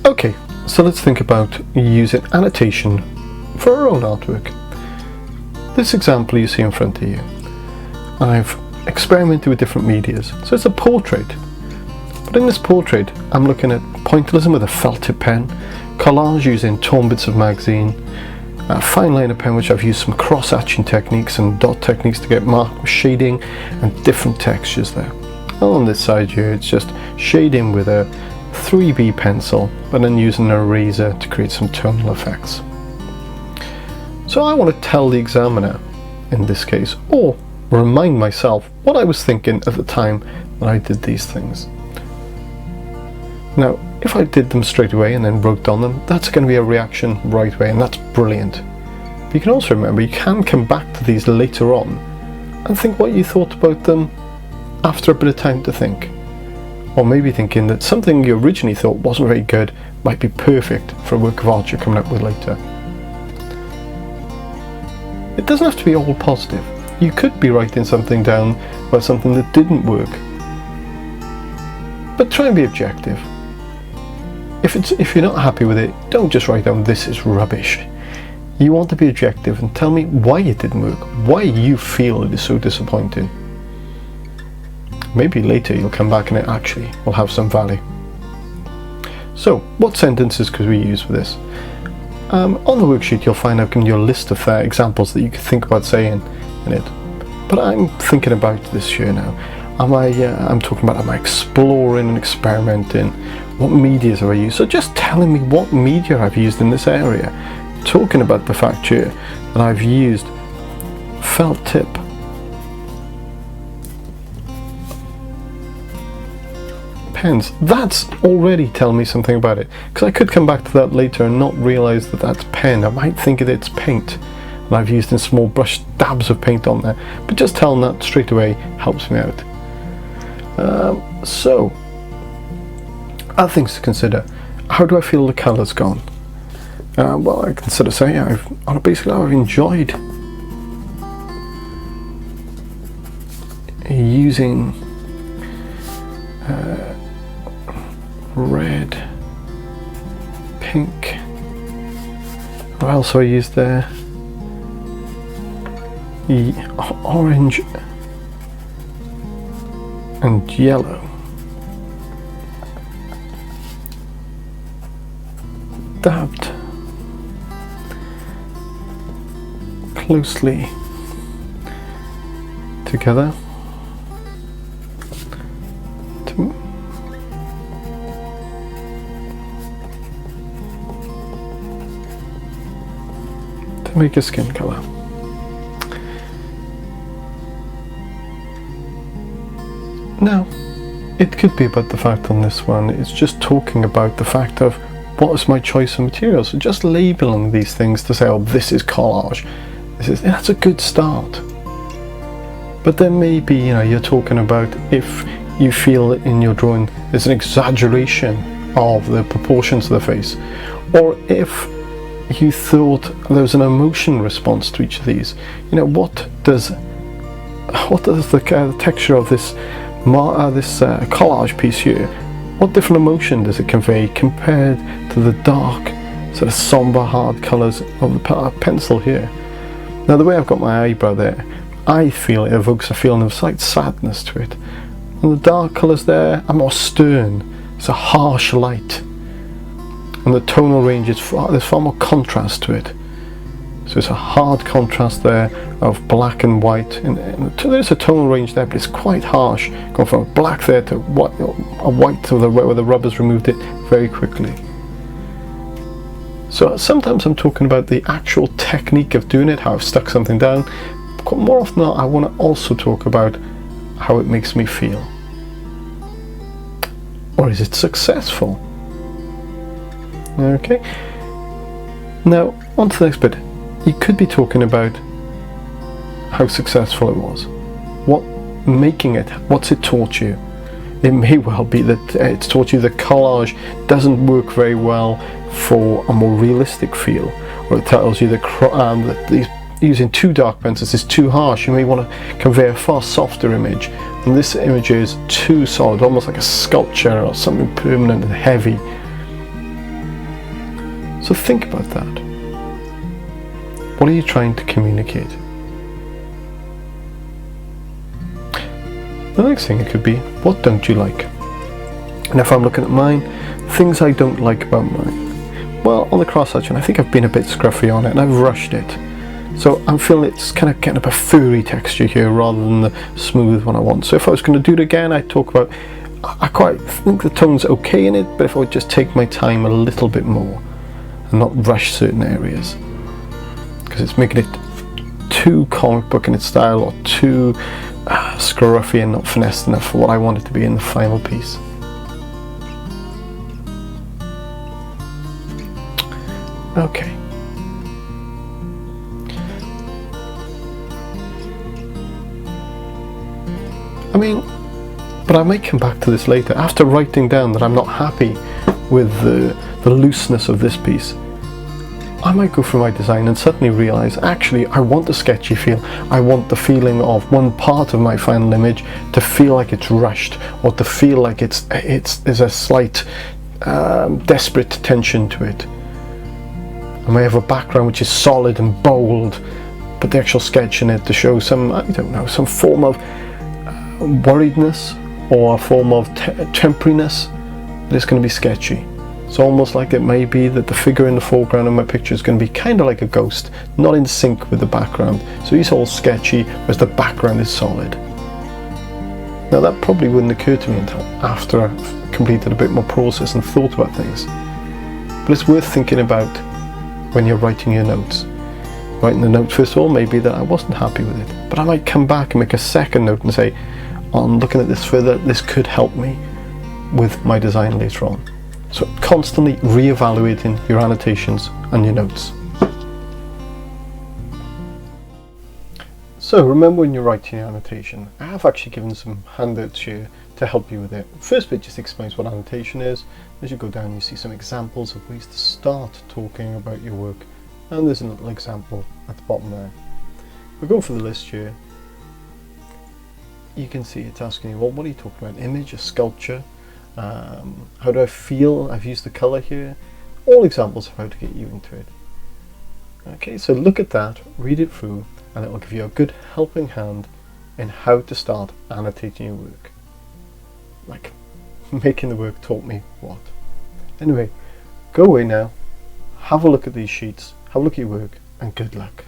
Okay, so let's think about using annotation for our own artwork. This example you see in front of you, I've experimented with different medias. So it's a portrait, but in this portrait I'm looking at pointillism with a felt tip pen, collage using torn bits of magazine, a fine liner pen which I've used some cross-hatching techniques and dot techniques to get marked with shading and different textures there. On this side here it's just shading with a 3B pencil, but then using an eraser to create some tonal effects. So I want to tell the examiner, in this case, or remind myself what I was thinking at the time that I did these things. Now, if I did them straight away and then wrote on them, that's going to be a reaction right away, and that's brilliant. But you can also remember, you can come back to these later on and think what you thought about them after a bit of time to think. Or maybe thinking that something you originally thought wasn't very good might be perfect for a work of art you're coming up with later. It doesn't have to be all positive. You could be writing something down about something that didn't work. But try and be objective. If you're not happy with it, don't just write down "this is rubbish." You want to be objective and tell me why it didn't work, why you feel it is so disappointing. Maybe later you'll come back and it actually will have some value. So, what sentences could we use for this? On the worksheet you'll find I've given you a list of examples that you could think about saying in it. But I'm thinking about this here now. I'm talking about, am I exploring and experimenting? What medias have I used? So just telling me what media I've used in this area. Talking about the fact here that I've used felt tip, pens. That's already telling me something about it, because I could come back to that later and not realize that that's pen. I might think that it's paint, and I've used in small brush dabs of paint on there, but just telling that straight away helps me out. So other things to consider: how do I feel the colour's gone? Well, I can sort of say I've enjoyed using red, pink, what else I used there? Orange and yellow. Dabbed closely together to make a skin color. Now, it could be about the fact on this one, it's just talking about the fact of what is my choice of materials. So just labeling these things to say, oh, this is collage. That's a good start. But then maybe, you're talking about if you feel that in your drawing there's an exaggeration of the proportions of the face, or if you thought there was an emotion response to each of these. What does the texture of this collage piece here, what different emotion does it convey compared to the dark, sort of somber, hard colours of the pencil here? Now, the way I've got my eyebrow there, I feel it evokes a feeling of slight sadness to it. And the dark colours there are more stern. It's a harsh light. And the tonal range is there's far more contrast to it. So it's a hard contrast there of black and white, and there's a tonal range there, but it's quite harsh, going from black there to a white to where the rubber's removed it very quickly. So sometimes I'm talking about the actual technique of doing it, how I've stuck something down. More often than not, I want to also talk about how it makes me feel. Or is it successful? Okay. Now, on to the next bit. You could be talking about how successful it was. What's it taught you? It may well be that it's taught you that collage doesn't work very well for a more realistic feel, or it tells you that using too dark pencils is too harsh. You may want to convey a far softer image, and this image is too solid, almost like a sculpture or something permanent and heavy. So think about that. What are you trying to communicate? The next thing it could be, what don't you like? And if I'm looking at mine, things I don't like about mine. Well, on the cross-hatching, I think I've been a bit scruffy on it and I've rushed it. So I'm feeling it's kind of getting up a furry texture here rather than the smooth one I want. So if I was going to do it again, I'd talk about, I quite think the tone's okay in it, but if I would just take my time a little bit more and not rush certain areas. Because it's making it too comic book in its style or too scruffy and not finessed enough for what I want it to be in the final piece. Okay. I mean, but I might come back to this later. After writing down that I'm not happy with the looseness of this piece, I might go through my design and suddenly realise, actually, I want a sketchy feel. I want the feeling of one part of my final image to feel like it's rushed, or to feel like there's a slight desperate tension to it. I may have a background which is solid and bold, but the actual sketch in it to show some, I don't know, some form of worriedness or a form of temporariness that is going to be sketchy. It's almost like it may be that the figure in the foreground of my picture is going to be kind of like a ghost, not in sync with the background. So he's all sketchy, whereas the background is solid. Now that probably wouldn't occur to me until after I've completed a bit more process and thought about things. But it's worth thinking about when you're writing your notes. Writing the note first of all may be that I wasn't happy with it, but I might come back and make a second note and say, on looking at this further, this could help me with my design later on. So constantly re-evaluating your annotations and your notes. So remember, when you're writing your annotation, I have actually given some handouts here to help you with it. First bit just explains what annotation is. As you go down, you see some examples of ways to start talking about your work, and there's a little example at the bottom there. We're going for the list here. You can see it's asking you, well, what are you talking about? An image, a sculpture? How do I feel? I've used the colour here. All examples of how to get you into it. Okay, so look at that, read it through, and it will give you a good helping hand in how to start annotating your work. Like making the work taught me what. Anyway, go away now, have a look at these sheets, have a look at your work, and good luck.